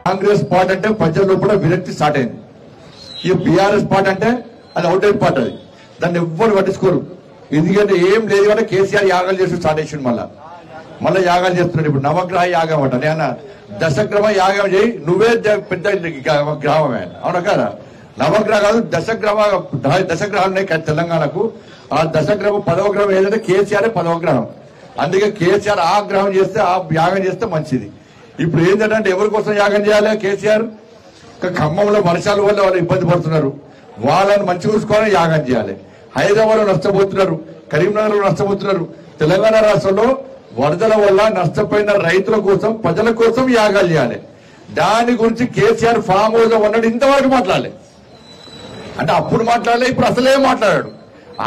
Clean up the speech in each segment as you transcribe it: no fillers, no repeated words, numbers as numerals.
Congress party అంటే ప్రజల్లో కూడా విరక్తి స్టార్ట్ అయింది. ఈ బీఆర్ఎస్ పార్టీ అంటే అది అవుట్డేట్ పార్టీ, అది దాన్ని ఎవ్వరు పట్టించుకోరు. ఎందుకంటే ఏం లేదు అంటే కేసీఆర్ యాగాలు చేసి స్టార్ట్ చేసిండు, మళ్ళీ యాగాలు చేస్తున్నాడు. ఇప్పుడు నవగ్రహ యాగం అంట, నేను దశగ్రహ యాగం చేయి, నువ్వే పెద్ద గ్రామమే, అవునా కదా? నవగ్రహ కాదు, దశగ్రహాలు ఉన్నాయి తెలంగాణకు. ఆ దశగ్రహం 10వ గ్రహం ఏదంటే కేసీఆర్ 10వ గ్రహం. అందుకే కేసీఆర్ ఆ గ్రహం చేస్తే, ఆ యాగం చేస్తే మంచిది. ఇప్పుడు ఏంటంటే ఎవరి కోసం యాగం చేయాలి కేసీఆర్? ఖమ్మంలో వర్షాల వల్ల వాళ్ళు ఇబ్బంది పడుతున్నారు, వాళ్ళని మంచి చూసుకోవాలని యాగం చేయాలి. హైదరాబాద్ లో నష్టపోతున్నారు, కరీంనగర్ లో నష్టపోతున్నారు. తెలంగాణ రాష్ట్రంలో వరదల వల్ల నష్టపోయిన రైతుల కోసం, ప్రజల కోసం యాగాలు చేయాలి. దాని గురించి కేసీఆర్ ఫామ్ హౌస్ లో ఉన్నాడు, ఇంతవరకు మాట్లాడలే. అంటే అప్పుడు మాట్లాడలే, ఇప్పుడు అసలే మాట్లాడాడు.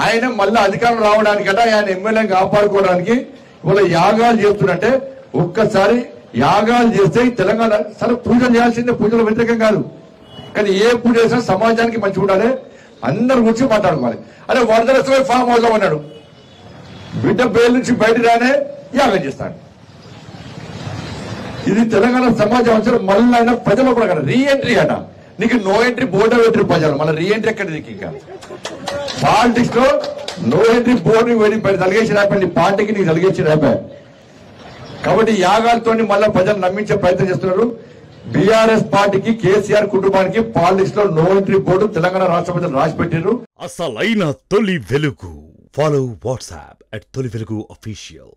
ఆయన మళ్ళీ అధికారం రావడానికట, ఆయన ఎమ్మెల్యేని కాపాడుకోవడానికి ఇవాళ యాగాలు చేస్తున్నట్టే. ఒక్కసారి యాగాలు చేస్తే తెలంగాణ సరే పూజలు చేయాల్సిందే, పూజలు వ్యతిరేకం కాదు, కానీ ఏ పూజ చేసినా సమాజానికి మంచి ఉండాలి, అందరి గురించి మాట్లాడుకోవాలి. అదే వరదలతో ఫామ్ హౌస్ లో ఉన్నాడు, బిడ్డ పేరు నుంచి బయట రానే యాగం చేస్తాడు. ఇది తెలంగాణ సమాజం అవసరం. మళ్ళీ అయినా ప్రజలు కూడా కదా రీఎంట్రీ అట, నీకు నో ఎంట్రీ బోర్డు ఎంట్రీ ప్రజలు, మళ్ళీ రీఎంట్రీ ఎక్కడ నీకు? ఇంకా పాలిటిక్స్ లో నో ఎంట్రీ బోర్డు తలిగేసి రాపండి, పార్టీకి నీకు తలిగేసి రాపా. కాబట్టి యాగాలతో మళ్ళీ ప్రజలు నమ్మించే ప్రయత్నం చేస్తున్నారు. బీఆర్ఎస్ పార్టీకి, కేసీఆర్ కుటుంబానికి పాలిటిక్స్ లో నో ఎంట్రీ బోర్డు తెలంగాణ రాష్ట్ర ప్రజలు రాసి పెట్టారు. అసలైన తొలి వెలుగు. ఫాలో వాట్సాప్ @తొలి వెలుగు official.